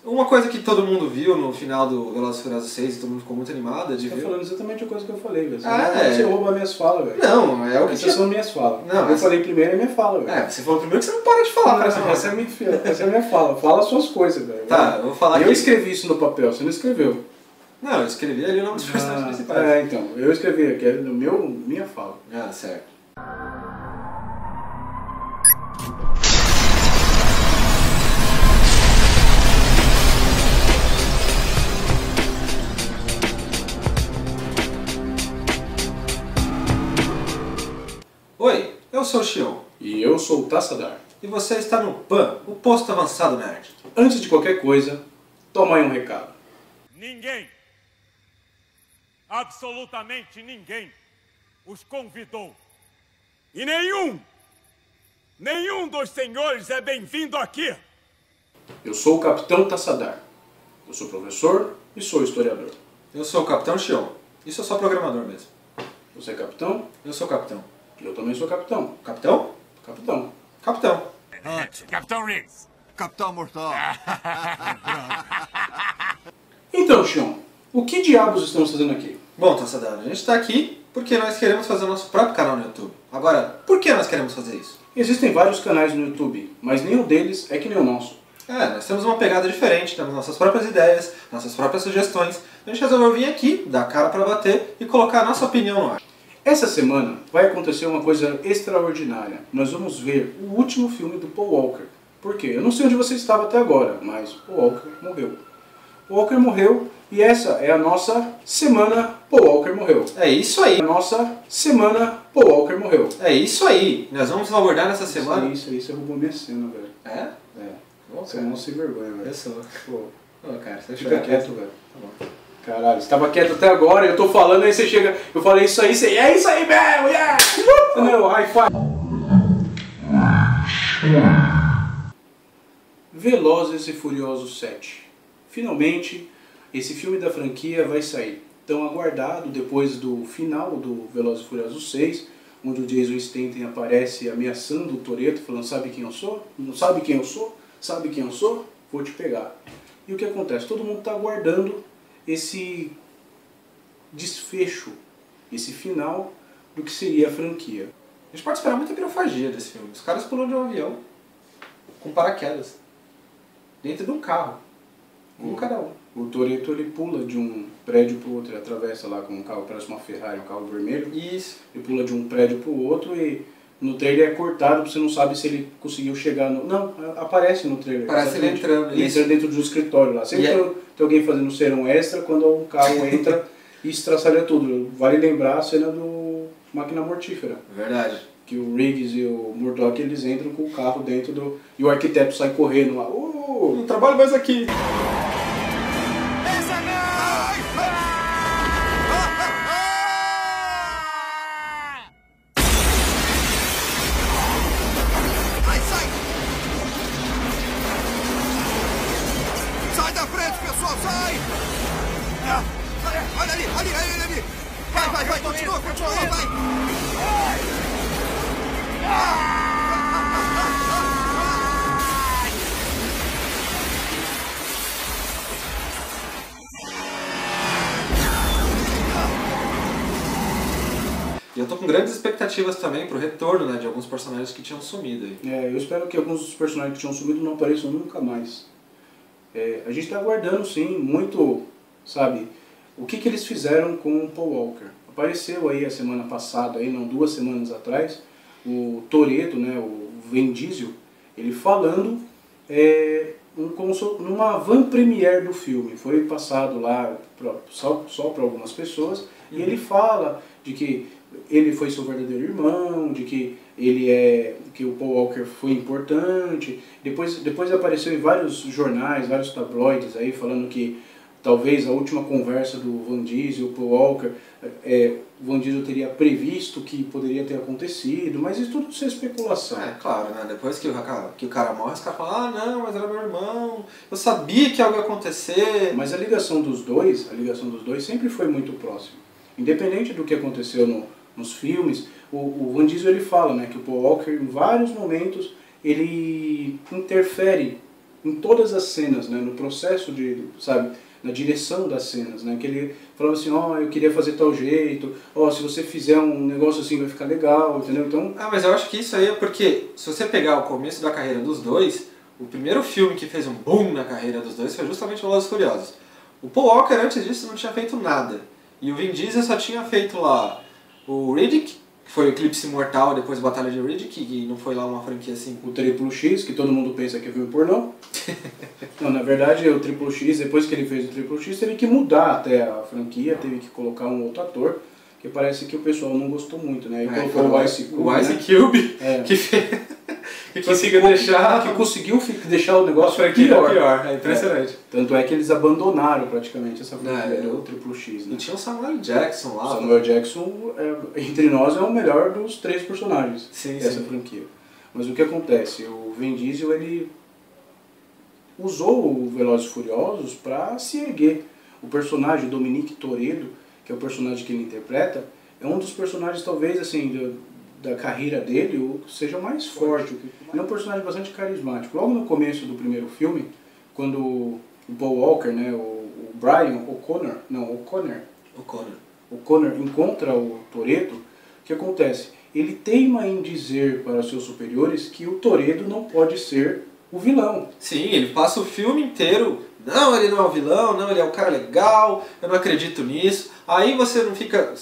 Uma coisa que todo mundo viu no final do Velozes e Furiosos 6 e todo mundo ficou muito animado de Você ver. tá falando exatamente a coisa que eu falei, velho. É. Você rouba minhas falas, velho. Não, é o que Essas são minhas falas. Não, eu falei primeiro é minha fala, velho. É, você falou primeiro que você não para de falar. Essa é minha fala. Fala as suas coisas, velho. Tá, eu vou falar Eu escrevi isso no papel, você não escreveu. Não, eu escrevi ali o nome dos personagens principais. É, então. Eu escrevi aqui, é minha fala. Ah, certo. Oi, eu sou o Xion. E eu sou o Tassadar. E você está no PAN, o Posto Avançado Nerd. Antes de qualquer coisa, toma aí um recado. Ninguém, absolutamente ninguém, os convidou. E nenhum dos senhores é bem-vindo aqui. Eu sou o Capitão Tassadar. Eu sou professor e sou historiador. Eu sou o Capitão Xion. E sou só programador mesmo. Você é capitão? Eu sou capitão. Eu também sou capitão. Capitão? Capitão. Capitão. Capitão Riggs. Capitão Mortal. Então, Xion, o que diabos estamos fazendo aqui? Bom, Tassadar, a gente está aqui porque nós queremos fazer o nosso próprio canal no YouTube. Agora, por que nós queremos fazer isso? Existem vários canais no YouTube, mas nenhum deles é que nem o nosso. Nós temos uma pegada diferente, temos nossas próprias ideias, nossas próprias sugestões. A gente resolveu vir aqui, dar a cara pra bater e colocar a nossa opinião no ar. Essa semana vai acontecer uma coisa extraordinária. Nós vamos ver o último filme do Paul Walker. Por quê? Eu não sei onde você estava até agora, mas Paul Walker morreu. Paul Walker morreu e essa é a nossa semana Paul Walker morreu. É isso aí. A nossa semana Paul Walker morreu. É isso aí. Nós vamos abordar nessa semana... Isso aí, você roubou minha cena, velho. É? É. Bom, Você não se vergonha, velho. Eu sou. Pô, Ô, cara, você fica quieto, velho. Tá bom. Caralho, você tava quieto até agora, eu tô falando, aí você chega, eu falei isso aí, você, é isso aí mesmo, yeah! Não, high five. Velozes e Furiosos 7. Finalmente, esse filme da franquia vai sair. Tão aguardado depois do final do Velozes e Furiosos 6, onde o Jason Statham aparece ameaçando o Toretto, falando, sabe quem eu sou? Não sabe quem eu sou? Sabe quem eu sou? Vou te pegar. E o que acontece? Todo mundo está aguardando esse desfecho, esse final do que seria a franquia. A gente pode esperar muita pirofagia desse filme. Os caras pulam de um avião com paraquedas dentro de um carro. Um cada um. O Toretto ele pula de um prédio para o outro, ele atravessa lá com um carro, parece uma Ferrari, um carro vermelho. Isso. Ele pula de um prédio para o outro e no trailer é cortado, você não sabe se ele conseguiu chegar no... Não, aparece no trailer. Parece ele entrando. Ele entra dentro do escritório lá. Sempre tem alguém fazendo serão extra quando um carro entra e estraçalha tudo. Vale lembrar a cena do Máquina Mortífera. Verdade. Que o Riggs e o Murdock eles entram com o carro dentro do... E o arquiteto sai correndo lá. Não trabalho mais aqui. Sai da frente, pessoal, sai! Olha ali, ali! Vai, continua, vai! E eu tô com grandes expectativas também pro retorno, né, de alguns personagens que tinham sumido aí. Eu espero que alguns dos personagens que tinham sumido não apareçam nunca mais. A gente está aguardando, sim, muito, sabe, o que eles fizeram com o Paul Walker. Apareceu aí a semana passada, aí, não, 2 semanas atrás, o Toretto, né, o Vin Diesel, ele falando numa van premiere do filme. Foi passado lá só para algumas pessoas, e ele fala de que ele foi seu verdadeiro irmão, de que que o Paul Walker foi importante. Depois apareceu em vários jornais, vários tabloides aí falando que talvez a última conversa do Vin Diesel e o Paul Walker, o Vin Diesel teria previsto que poderia ter acontecido, mas isso tudo é especulação. É, claro, né? Depois que o cara morre, os caras falam, ah, não, mas era meu irmão, eu sabia que algo ia acontecer. Mas a ligação dos dois sempre foi muito próxima. Independente do que aconteceu nos filmes, o Vin Diesel ele fala, né, que o Paul Walker em vários momentos ele interfere em todas as cenas, né? No processo de, sabe, na direção das cenas, né? Que ele falava assim, eu queria fazer tal jeito, se você fizer um negócio assim vai ficar legal, entendeu? Então... mas eu acho que isso aí é porque, se você pegar o começo da carreira dos dois, o primeiro filme que fez um boom na carreira dos dois foi justamente Velozes e Furiosos. O Paul Walker, antes disso, não tinha feito nada. E o Vin Diesel só tinha feito lá o Riddick, que foi o Eclipse Mortal, depois a Batalha de Riddick, que não foi lá uma franquia assim. O Triplo X, que todo mundo pensa que é filme pornô. Não, na verdade, o Triplo X, depois que ele fez o Triplo X, teve que mudar até a franquia, teve que colocar um outro ator, que parece que o pessoal não gostou muito, né? E colocou o Ice Cube, o Ice Cube, que fez... Que conseguiu deixar o negócio pior. É impressionante. Tanto é que eles abandonaram praticamente essa franquia do Triplo X, né? E tinha o Samuel Jackson lá. O Samuel Jackson, entre nós, é o melhor dos 3 personagens dessa franquia. Mas o que acontece? O Vin Diesel, ele usou o Velozes e Furiosos para se erguer. O personagem Dominique Toretto, que é o personagem que ele interpreta, é um dos personagens, talvez, assim, da carreira dele, seja o mais forte. Ele é um personagem bastante carismático. Logo no começo do primeiro filme, quando o Paul Walker, né, o Brian O'Connor encontra o Toretto, o que acontece? Ele teima em dizer para seus superiores que o Toretto não pode ser o vilão. Sim, ele passa o filme inteiro, não, ele não é o vilão, não, ele é o cara legal, eu não acredito nisso. Aí você não fica,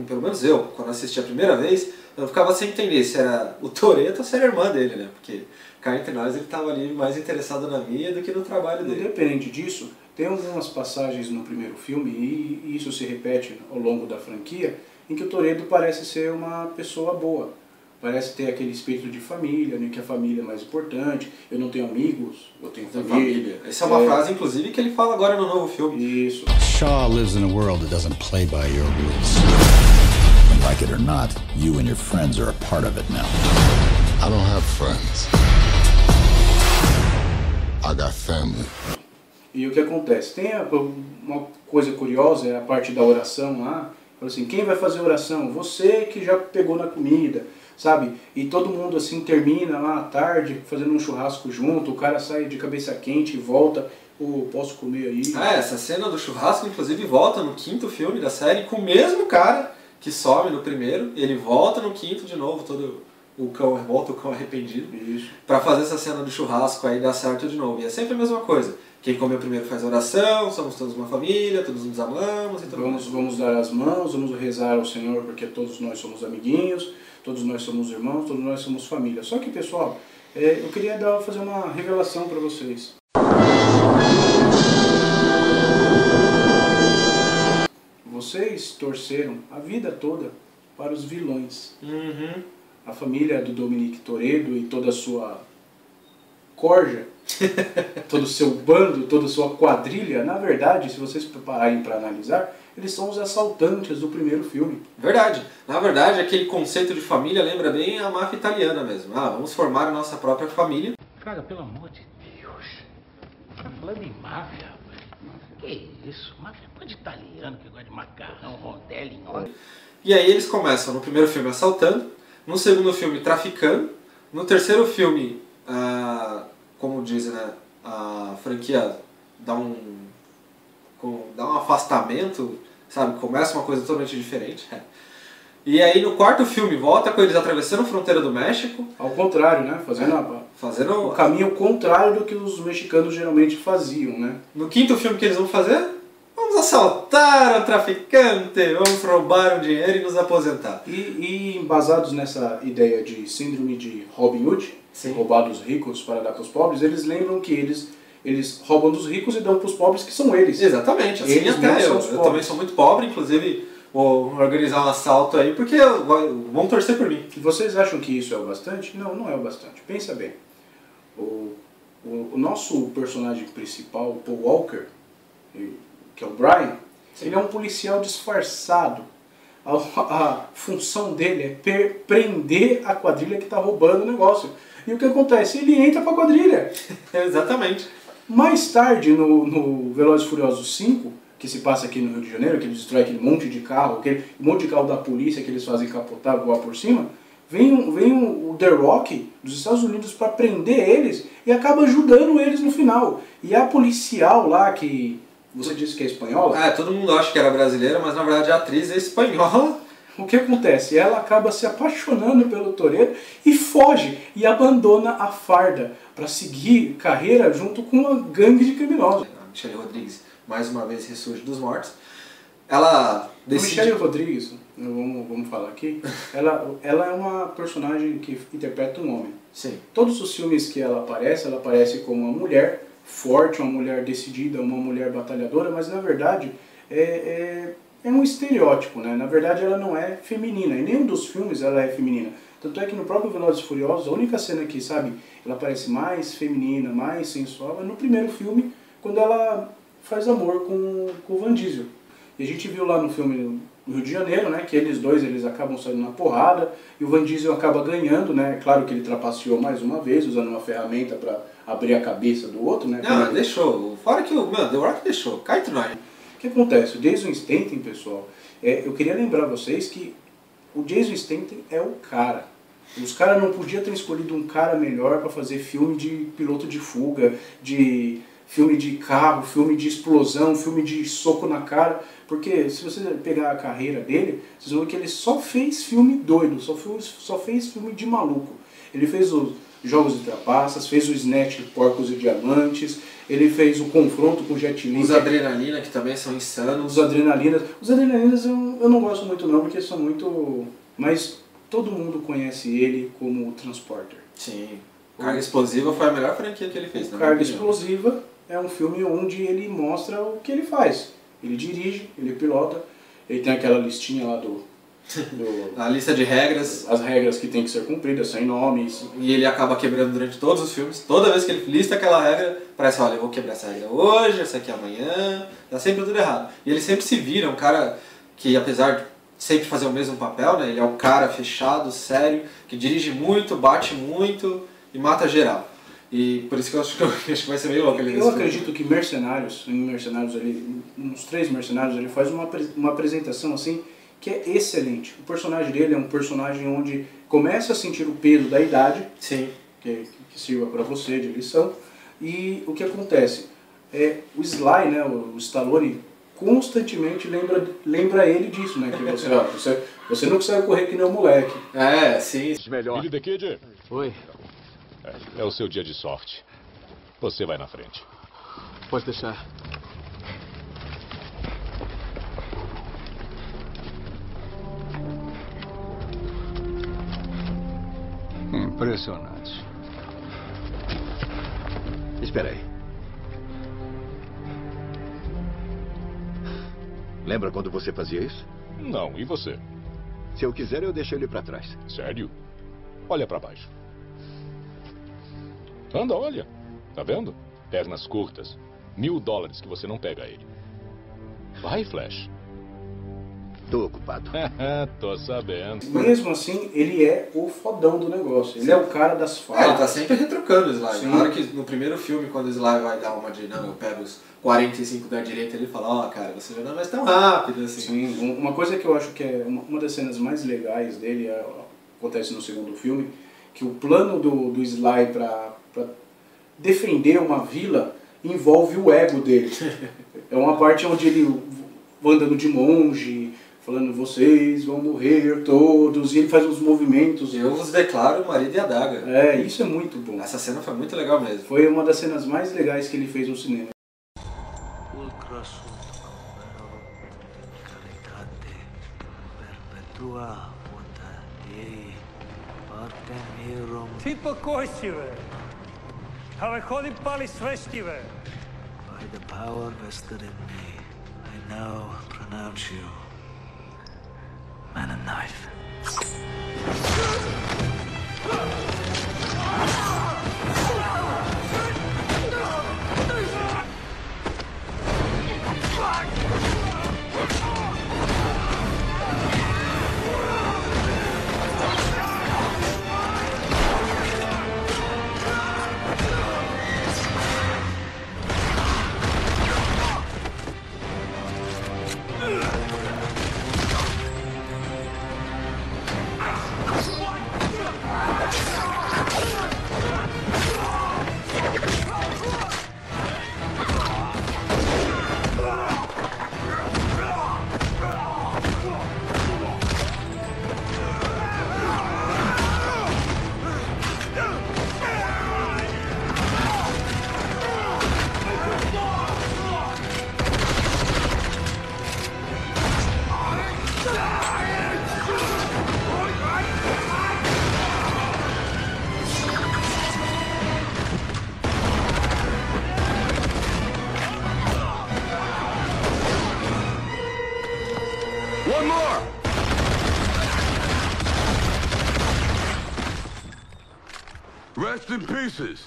pelo menos eu, quando assisti a primeira vez, eu ficava sem entender se era o Toretto ou se era a irmã dele, né? Porque cá entre nós ele estava ali mais interessado na minha do que no trabalho dele. Independente disso, tem algumas passagens no primeiro filme, e isso se repete ao longo da franquia, em que o Toretto parece ser uma pessoa boa. Parece ter aquele espírito de família, né, que a família é mais importante, eu não tenho amigos, eu tenho família. Essa é uma frase, inclusive, que ele fala agora no novo filme. Isso. Shaw lives in a world that doesn't play by your rules. And like it or not, you and your friends are a part of it now. I don't have friends. I got family. E o que acontece? Tem uma coisa curiosa, é a parte da oração lá. Fala assim, quem vai fazer oração? Você que já pegou na comida, sabe? E todo mundo assim termina lá à tarde, fazendo um churrasco junto, o cara sai de cabeça quente e volta, posso comer aí? Essa cena do churrasco, inclusive, volta no 5º filme da série com o mesmo cara que some no primeiro, ele volta no 5º de novo, o cão arrependido, pra fazer essa cena do churrasco aí dar certo de novo. E é sempre a mesma coisa. Quem comeu primeiro faz oração, somos todos uma família, todos nos amamos e tudo mais. Vamos dar as mãos, vamos rezar ao Senhor, porque todos nós somos amiguinhos, todos nós somos irmãos, todos nós somos família. Só que, pessoal, eu queria fazer uma revelação para vocês. Vocês torceram a vida toda para os vilões. Uhum. A família do Dominique Toretto e toda a sua corja, todo o seu bando, toda a sua quadrilha, na verdade, se vocês pararem para analisar, eles são os assaltantes do primeiro filme. Verdade. Na verdade, aquele conceito de família lembra bem a máfia italiana mesmo. Vamos formar a nossa própria família. Cara, pelo amor de Deus. Tá falando em máfia, rapaz. Que isso? Máfia é coisa de italiano que gosta de macarrão, rondelli, óleo. E aí eles começam no primeiro filme assaltando, no segundo filme traficando, no terceiro filme, como dizem, né, a franquia dá um afastamento, sabe? Começa uma coisa totalmente diferente. E aí no quarto filme volta com eles atravessando a fronteira do México. Ao contrário, né? Fazendo o caminho contrário do que os mexicanos geralmente faziam, né? No quinto filme que eles vão fazer? Vamos assaltar o traficante, vamos roubar o dinheiro e nos aposentar. E embasados nessa ideia de síndrome de Robin Hood, roubar dos ricos para dar para os pobres, eles lembram que eles roubam dos ricos e dão para os pobres, que são eles. Exatamente, assim eles até eu também sou muito pobre, inclusive vou organizar um assalto aí, porque vão torcer por mim. E vocês acham que isso é o bastante? Não, não é o bastante. Pensa bem. O nosso personagem principal, o Paul Walker, que é o Brian, ele é um policial disfarçado. A função dele é prender a quadrilha que está roubando o negócio. E o que acontece? Ele entra para a quadrilha. Exatamente. Mais tarde, no Velozes e Furiosos 5, que se passa aqui no Rio de Janeiro, que ele destrói aquele monte de carro, aquele monte de carro da polícia que eles fazem capotar, voar por cima, Vem o The Rock dos Estados Unidos para prender eles e acaba ajudando eles no final. E a policial lá, que você disse que é espanhola... Todo mundo acha que era brasileira, mas na verdade a atriz é espanhola. O que acontece? Ela acaba se apaixonando pelo Toretto e foge e abandona a farda para seguir carreira junto com uma gangue de criminosos. A Michelle Rodrigues, mais uma vez, ressurge dos mortos. Ela decide... A Michelle Rodrigues, vamos falar aqui, ela é uma personagem que interpreta um homem. Sim. Todos os filmes que ela aparece como uma mulher forte, uma mulher decidida, uma mulher batalhadora, mas na verdade é um estereótipo, né? Na verdade ela não é feminina, e nenhum dos filmes ela é feminina. Tanto é que no próprio Velozes e Furiosos, a única cena que, sabe, ela parece mais feminina, mais sensual, é no primeiro filme, quando ela faz amor com o Vin Diesel. E a gente viu lá no filme do Rio de Janeiro, né, que eles acabam saindo na porrada, e o Vin Diesel acaba ganhando, né? Claro que ele trapaceou mais uma vez, usando uma ferramenta para abrir a cabeça do outro, né? Não, deixou. Fora que o The Rock deixou. Cai entre nós. O que acontece? O Jason Statham, pessoal, eu queria lembrar vocês que o Jason Statham é o cara. Os caras não podiam ter escolhido um cara melhor para fazer filme de piloto de fuga, de filme de carro, filme de explosão, filme de soco na cara. Porque se você pegar a carreira dele, vocês vão ver que ele só fez filme doido, só fez filme de maluco. Ele fez os Jogos de Trapaças, fez o Snatch, Porcos e Diamantes, ele fez o Confronto com Jet Li. Os Adrenalina, que também são insanos. Os Adrenalinas eu não gosto muito não, porque são muito... Mas todo mundo conhece ele como o Transporter. Sim. Carga Explosiva foi a melhor franquia que ele fez. Carga Explosiva é um filme onde ele mostra o que ele faz. Ele dirige, ele pilota, ele tem aquela listinha lá a lista de regras. As regras que tem que ser cumpridas, sem nomes. E ele acaba quebrando durante todos os filmes. Toda vez que ele lista aquela regra, parece, olha, eu vou quebrar essa regra hoje, essa aqui amanhã. Dá sempre tudo errado. E ele sempre se vira, um cara que, apesar de sempre fazer o mesmo papel, né, ele é um cara fechado, sério, que dirige muito, bate muito e mata geral. E por isso que eu acho que vai ser meio louco. Eu acredito que nos 3 Mercenários, ele faz uma apresentação assim que é excelente. O personagem dele é um personagem onde começa a sentir o peso da idade, sim, que sirva para você de lição. E o que acontece? O Sly, né, o Stallone, constantemente lembra ele disso, né? Que você não consegue correr que nem um moleque. Sim. Melhor. Billy the Kid, Oi, é o seu dia de sorte. Você vai na frente. pode deixar. Impressionante. Espera aí. Lembra quando você fazia isso? Não, e você? Se eu quiser, eu deixo ele pra trás. Sério? Olha pra baixo. Anda, olha. Tá vendo? Pernas curtas. $1000 que você não pega ele. Vai, Flash. Tô ocupado. Tô sabendo. Mesmo assim, ele é o fodão do negócio. Ele é o cara das falas. Ele tá sempre retrucando o Sly. Sim. Na hora que no primeiro filme, quando o Sly vai dar uma de, não, eu pego os 45 da direita, ele fala, cara, você já não é mais tão rápido assim. Sim, uma coisa que eu acho que é uma das cenas mais legais dele, acontece no segundo filme, que o plano do Sly pra defender uma vila envolve o ego dele. É uma parte onde ele vai andando de monge, falando, vocês vão morrer todos, e ele faz uns movimentos. Eu os declaro o marido e a daga. Isso é muito bom. Essa cena foi muito legal mesmo. Foi uma das cenas mais legais que ele fez no cinema. Tipo koisive. Have chodí pali svestivé. By the power vested in me, I now pronounce you Man and Knife. One more. Rest in pieces.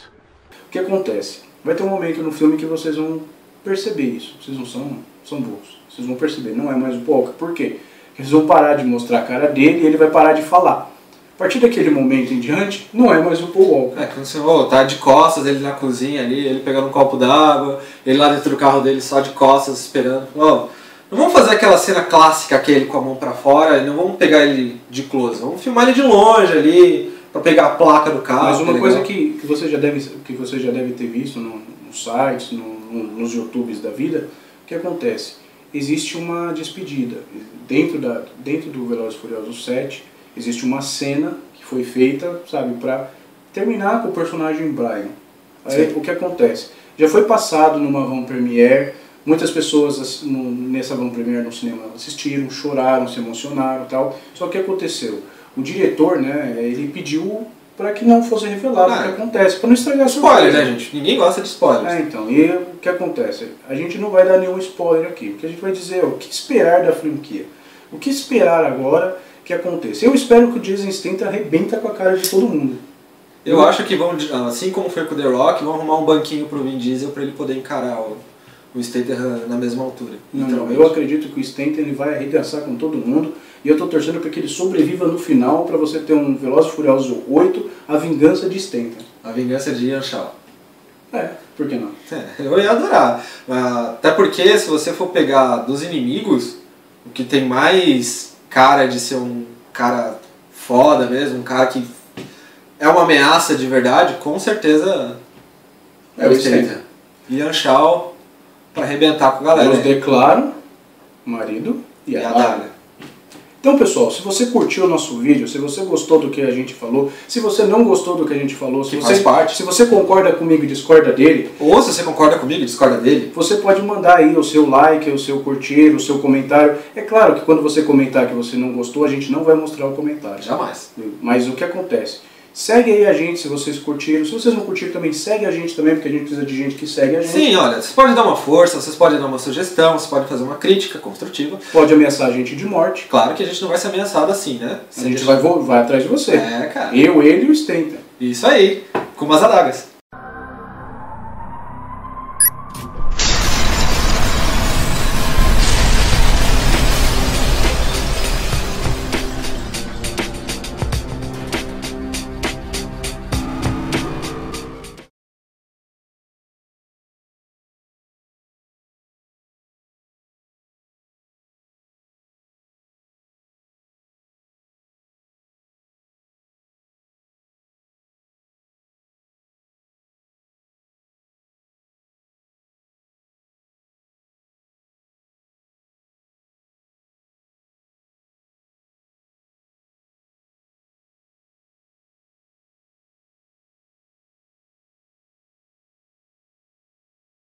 O que acontece? Vai ter um momento no filme que vocês vão perceber isso. Vocês não são burros. Vocês vão perceber, não é mais o Paul Walker. Por quê? Eles vão parar de mostrar a cara dele e ele vai parar de falar. A partir daquele momento em diante, não é mais o Paul Walker. É, quando você tá de costas, ele na cozinha ali, ele pegando um copo d'água, ele lá dentro do carro dele só de costas esperando. Não vamos fazer aquela cena clássica, aquele com a mão pra fora, não vamos pegar ele de close, vamos filmar ele de longe ali, pra pegar a placa do carro. Mas uma coisa que você já deve ter visto nos sites, nos YouTubes da vida, o que acontece? Existe uma despedida. Dentro do Velozes e Furiosos 7, existe uma cena que foi feita, sabe, pra terminar com o personagem Brian. Aí, o que acontece? Já foi passado numa van premiere, muitas pessoas nessa van premiere no cinema assistiram, choraram, se emocionaram e tal. Só que o que aconteceu? O diretor, né, ele pediu para que não fosse revelado o que acontece, para não estragar a surpresa. Spoiler, né, gente? Ninguém gosta de spoilers. Então, e o que acontece? A gente não vai dar nenhum spoiler aqui, porque a gente vai dizer o que esperar da franquia. O que esperar agora que aconteça. Eu espero que o Jason Statham arrebenta com a cara de todo mundo. Eu acho que vão, assim como foi com o The Rock, vão arrumar um banquinho pro Vin Diesel para ele poder encarar o Statham na mesma altura. Não, eu acredito que o Statham ele vai arregaçar com todo mundo. E eu estou torcendo para que ele sobreviva no final, para você ter um Velozes e Furiosos 8, A Vingança de Statham. A Vingança de Ian Shaw. Por que não? Eu ia adorar. Até porque, se você for pegar dos inimigos, o que tem mais cara de ser um cara foda mesmo, um cara que é uma ameaça de verdade, com certeza é o Statham. Ian Shaw para arrebentar com a galera. Eu declaro marido e a daga. Então, pessoal, se você curtiu o nosso vídeo, se você gostou do que a gente falou, se você não gostou do que a gente falou, se você concorda comigo e discorda dele, ou se você concorda comigo e discorda dele, você pode mandar aí o seu like, o seu curtir, o seu comentário. É claro que quando você comentar que você não gostou, a gente não vai mostrar o comentário. Jamais. Mas o que acontece? Segue aí a gente se vocês curtiram. Se vocês não curtiram também, segue a gente também, porque a gente precisa de gente que segue a gente. Sim, olha, vocês podem dar uma força, vocês podem dar uma sugestão, vocês podem fazer uma crítica construtiva. Pode ameaçar a gente de morte. Claro que a gente não vai ser ameaçado assim, né? A gente vai atrás de você. Cara. Eu, ele e o Statham. Isso aí, com umas adagas.